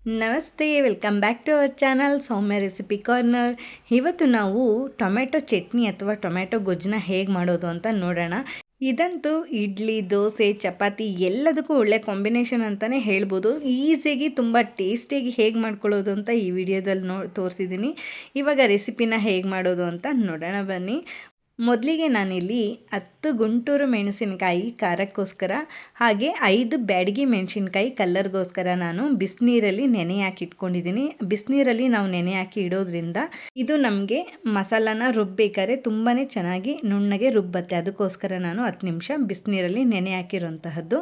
ನಮಸ್ತೆ, welcome back to our channel Soumya recipe corner. ಇವತ್ತು ನಾವು ಟೊಮೆಟೊ ಚಟ್ನಿ ಅಥವಾ ಟೊಮೆಟೊ ಗೊಜ್ಜನ್ನ ಹೇಗೆ ಮಾಡೋದು ಅಂತ ನೋಡೋಣ. ಇದಂತೂ ಇಡ್ಲಿ, ದೋಸೆ, ಚಪಾತಿ ಎಲ್ಲದಕ್ಕೂ ಒಳ್ಳೆ ಕಾಂಬಿನೇಷನ್ ಅಂತಲೇ ಹೇಳ್ಬೋದು. ಈಸಿಯಾಗಿ ತುಂಬ ಟೇಸ್ಟಿಯಾಗಿ ಹೇಗೆ ಮಾಡ್ಕೊಳ್ಳೋದು ಅಂತ ಈ ವಿಡಿಯೋದಲ್ಲಿ ತೋರಿಸಿದ್ದೀನಿ. ಇವಾಗ ರೆಸಿಪಿನ ಹೇಗೆ ಮಾಡೋದು ಅಂತ ನೋಡೋಣ ಬನ್ನಿ. ಮೊದಲಿಗೆ ನಾನಿಲ್ಲಿ 10 ಗುಂಟೂರು ಮೆಣಸಿನಕಾಯಿ ಖಾರಕ್ಕೋಸ್ಕರ, ಹಾಗೆ 5 ಬ್ಯಾಡಗಿ ಮೆಣಸಿನ್ಕಾಯಿ ಕಲ್ಲರ್ಗೋಸ್ಕರ ನಾನು ಬಿಸಿನೀರಲ್ಲಿ ನೆನೆ ಹಾಕಿ ಇಟ್ಕೊಂಡಿದ್ದೀನಿ. ಬಿಸಿನೀರಲ್ಲಿ ನಾವು ನೆನೆ ಹಾಕಿ ಇಡೋದ್ರಿಂದ ಇದು ನಮಗೆ ಮಸಾಲಾನ ರುಬ್ಬೇಕಾದ್ರೆ ತುಂಬಾ ಚೆನ್ನಾಗಿ ನುಣ್ಣಗೆ ರುಬ್ಬತ್ತೆ. ಅದಕ್ಕೋಸ್ಕರ ನಾನು 10 ನಿಮಿಷ ಬಿಸಿನೀರಲ್ಲಿ ನೆನೆ ಹಾಕಿರೋಂತಹದ್ದು.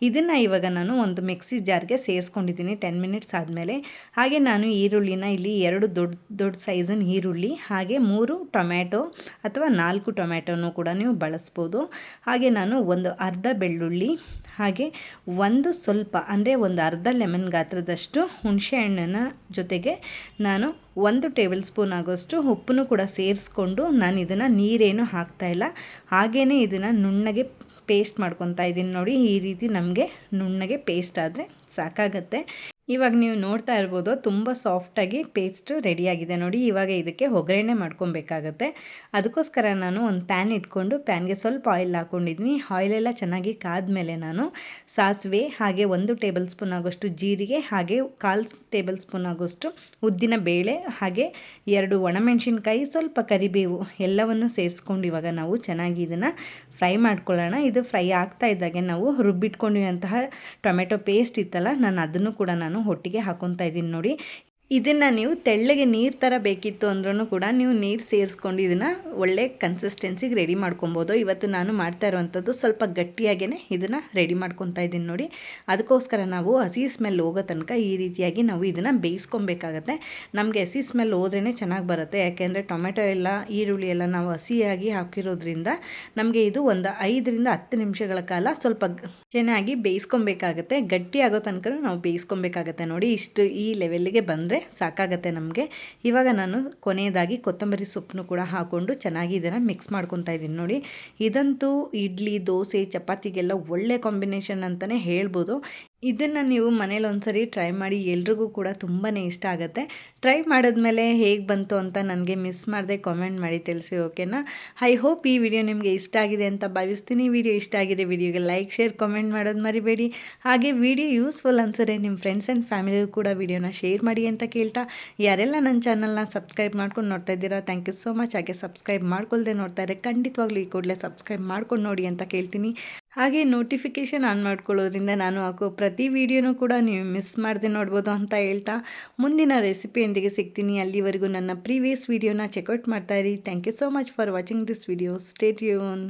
ಇದನ್ನು ಇವಾಗ ನಾನು ಒಂದು ಮಿಕ್ಸಿ ಜಾರ್ಗೆ ಸೇರಿಸ್ಕೊಂಡಿದ್ದೀನಿ 10 ಮಿನಿಟ್ಸ್ ಆದಮೇಲೆ. ಹಾಗೆ ನಾನು ಈರುಳ್ಳಿನ ಇಲ್ಲಿ 2 ದೊಡ್ಡ ಸೈಜಿನ ಈರುಳ್ಳಿ, ಹಾಗೆ 3 ಟೊಮ್ಯಾಟೊ ಅಥವಾ 4 ಟೊಮ್ಯಾಟೊನೂ ಕೂಡ ನೀವು ಬಳಸ್ಬೋದು. ಹಾಗೆ ನಾನು ಒಂದು ಅರ್ಧ ಬೆಳ್ಳುಳ್ಳಿ, ಹಾಗೆ ಒಂದು ಅರ್ಧ ಲೆಮನ್ ಗಾತ್ರದಷ್ಟು ಹುಣಸೆ ಹಣ್ಣನ್ನು ಜೊತೆಗೆ ನಾನು 1 ಟೇಬಲ್ ಸ್ಪೂನ್ ಆಗೋಷ್ಟು ಉಪ್ಪನ್ನು ಕೂಡ ಸೇರಿಸ್ಕೊಂಡು ನಾನು ಇದನ್ನು ನೀರೇನು ಹಾಕ್ತಾಯಿಲ್ಲ, ಹಾಗೇ ಇದನ್ನು ನುಣ್ಣಗೆ ಪೇಸ್ಟ್ ಮಾಡ್ಕೊತಾ ಇದ್ದೀನಿ. ನೋಡಿ, ಈ ರೀತಿ ನಮಗೆ ನುಣ್ಣಗೆ ಪೇಸ್ಟ್ ಆದರೆ ಸಾಕಾಗತ್ತೆ. ಇವಾಗ ನೀವು ನೋಡ್ತಾ ಇರ್ಬೋದು, ತುಂಬ ಸಾಫ್ಟಾಗಿ ಪೇಸ್ಟ್ ರೆಡಿಯಾಗಿದೆ ನೋಡಿ. ಇವಾಗ ಇದಕ್ಕೆ ಒಗ್ಗರಣೆ ಮಾಡ್ಕೊಬೇಕಾಗತ್ತೆ. ಅದಕ್ಕೋಸ್ಕರ ನಾನು ಒಂದು ಪ್ಯಾನ್ ಇಟ್ಕೊಂಡು ಪ್ಯಾನ್ಗೆ ಸ್ವಲ್ಪ ಆಯಿಲ್ ಹಾಕ್ಕೊಂಡಿದ್ದೀನಿ. ಆಯಿಲೆಲ್ಲ ಚೆನ್ನಾಗಿ ಕಾದ್ಮೇಲೆ ನಾನು ಸಾಸಿವೆ, ಹಾಗೆ 1 ಟೇಬಲ್ ಸ್ಪೂನ್ ಆಗೋಷ್ಟು ಜೀರಿಗೆ, ಹಾಗೆ 1/4 ಟೇಬಲ್ ಸ್ಪೂನ್ ಆಗೋಷ್ಟು ಉದ್ದಿನ ಬೇಳೆ, ಹಾಗೆ 2 ಒಣಮೆಣಸಿನ್ಕಾಯಿ, ಸ್ವಲ್ಪ ಕರಿಬೇವು ಎಲ್ಲವನ್ನು ಸೇರಿಸ್ಕೊಂಡು ಇವಾಗ ನಾವು ಚೆನ್ನಾಗಿ ಇದನ್ನು ಫ್ರೈ ಮಾಡ್ಕೊಳ್ಳೋಣ. ಇದು ಫ್ರೈ ಆಗ್ತಾ ಇದ್ದಾಗೆ ನಾವು ರುಬ್ಬಿಟ್ಕೊಂಡಿರುವಂತಹ ಟೊಮೆಟೊ ಪೇಸ್ಟ್ ಇತ್ತಲ್ಲ, ಅದನ್ನು ಕೂಡ ನಾನು ಒಟ್ಟಿಗೆ ಹಾಕೊತಾ ಇದ್ದೀನಿ ನೋಡಿ. ಇದನ್ನು ನೀವು ತೆಳ್ಳಗೆ ನೀರು ಥರ ಬೇಕಿತ್ತು ಅಂದ್ರೂ ಕೂಡ ನೀವು ನೀರು ಸೇರಿಸ್ಕೊಂಡು ಇದನ್ನು ಒಳ್ಳೆ ಕನ್ಸಿಸ್ಟೆನ್ಸಿಗೆ ರೆಡಿ ಮಾಡ್ಕೊಬೋದು. ಇವತ್ತು ನಾನು ಮಾಡ್ತಾ ಇರೋವಂಥದ್ದು ಸ್ವಲ್ಪ ಗಟ್ಟಿಯಾಗೇ ಇದನ್ನು ರೆಡಿ ಮಾಡ್ಕೊತಾ ಇದ್ದೀನಿ ನೋಡಿ. ಅದಕ್ಕೋಸ್ಕರ ನಾವು ಹಸಿ ಸ್ಮೆಲ್ ಹೋಗೋ ತನಕ ಈ ರೀತಿಯಾಗಿ ನಾವು ಇದನ್ನು ಬೇಯಿಸ್ಕೊಬೇಕಾಗತ್ತೆ. ನಮಗೆ ಹಸಿ ಸ್ಮೆಲ್ ಹೋದ್ರೇ ಚೆನ್ನಾಗಿ ಬರುತ್ತೆ. ಯಾಕೆಂದರೆ ಟೊಮೆಟೊ ಎಲ್ಲ, ಈರುಳ್ಳಿ ಎಲ್ಲ ನಾವು ಹಸಿಯಾಗಿ ಹಾಕಿರೋದ್ರಿಂದ ನಮಗೆ ಇದು ಒಂದು 5 ರಿಂದ 10 ನಿಮಿಷಗಳ ಕಾಲ ಸ್ವಲ್ಪ ಚೆನ್ನಾಗಿ ಬೇಯಿಸ್ಕೊಬೇಕಾಗತ್ತೆ. ಗಟ್ಟಿ ಆಗೋ ತನಕ ನಾವು ಬೇಯಿಸ್ಕೊಬೇಕಾಗತ್ತೆ ನೋಡಿ. ಈ ಲೆವೆಲ್ಲಿಗೆ ಬಂದರೆ ಸಾಕಾಗತ್ತೆ ನಮಗೆ. ಇವಾಗ ನಾನು ಕೊನೆಯದಾಗಿ ಕೊತ್ತಂಬರಿ ಸೊಪ್ಪನ್ನು ಕೂಡ ಹಾಕ್ಕೊಂಡು ಚೆನ್ನಾಗಿ ಇದನ್ನು ಮಿಕ್ಸ್ ಮಾಡ್ಕೊತಾ ಇದ್ದೀನಿ ನೋಡಿ. ಇದಂತೂ ಇಡ್ಲಿ, ದೋಸೆ, ಚಪಾತಿಗೆಲ್ಲ ಒಳ್ಳೆ ಕಾಂಬಿನೇಷನ್ ಅಂತಲೇ ಹೇಳ್ಬೋದು. ಇದನ್ನು ನೀವು ಮನೇಲಿ ಒಂದ್ಸರಿ ಟ್ರೈ ಮಾಡಿ, ಎಲ್ರಿಗೂ ಕೂಡ ತುಂಬಾ ಇಷ್ಟ ಆಗುತ್ತೆ. ಟ್ರೈ ಮಾಡಿದ್ಮೇಲೆ ಹೇಗೆ ಬಂತು ಅಂತ ನನಗೆ ಮಿಸ್ ಮಾಡದೆ ಕಾಮೆಂಟ್ ಮಾಡಿ ತಿಳಿಸಿ, ಓಕೆನಾ? ಐ ಹೋಪ್ ಈ ವಿಡಿಯೋ ನಿಮಗೆ ಇಷ್ಟ ಆಗಿದೆ ಅಂತ ಭಾವಿಸ್ತೀನಿ. ವಿಡಿಯೋ ಇಷ್ಟ ಆಗಿದೆ ವಿಡಿಯೋಗೆ ಲೈಕ್, ಶೇರ್, ಕಾಮೆಂಟ್ ಮಾಡೋದು ಮರಿಬೇಡಿ. ಹಾಗೆ ವಿಡಿಯೋ ಯೂಸ್ಫುಲ್ ಅನ್ಸರೆ ನಿಮ್ಮ ಫ್ರೆಂಡ್ಸ್ ಆ್ಯಂಡ್ ಫ್ಯಾಮಿಲಿಗೂ ಕೂಡ ವಿಡಿಯೋನ ಶೇರ್ ಮಾಡಿ ಅಂತ ಕೇಳ್ತಾ, ಯಾರೆಲ್ಲ ನನ್ನ ಚಾನಲ್ನ ಸಬ್ಸ್ಕ್ರೈಬ್ ಮಾಡ್ಕೊಂಡು ನೋಡ್ತಾ ಇದ್ದೀರಾ, ಥ್ಯಾಂಕ್ ಯು ಸೋ ಮಚ್. ಹಾಗೆ ಸಬ್ಸ್ಕ್ರೈಬ್ ಮಾಡ್ಕೊಳ್ದೆ ನೋಡ್ತಾ ಇದ್ದರೆ ಖಂಡಿತವಾಗ್ಲೂ ಈ ಕೂಡಲೇ ಸಬ್ಸ್ಕ್ರೈಬ್ ಮಾಡ್ಕೊಂಡು ನೋಡಿ ಅಂತ ಕೇಳ್ತೀನಿ. ಹಾಗೆ ನೋಟಿಫಿಕೇಷನ್ ಆನ್ ಮಾಡ್ಕೊಳ್ಳೋದ್ರಿಂದ ನಾನು ಹಾಕೋ ಪ್ರತಿ ವಿಡಿಯೋನೂ ಕೂಡ ನೀವು ಮಿಸ್ ಮಾಡದೆ ನೋಡ್ಬೋದು ಅಂತ ಹೇಳ್ತಾ, ಮುಂದಿನ ರೆಸಿಪಿಯೊಂದಿಗೆ ಸಿಗ್ತೀನಿ. ಅಲ್ಲಿವರೆಗೂ ನನ್ನ ಪ್ರೀವಿಯಸ್ ವಿಡಿಯೋನ ಚೆಕ್ಔಟ್ ಮಾಡ್ತಾಯಿರಿ. Thank you so much for watching this video. Stay tune.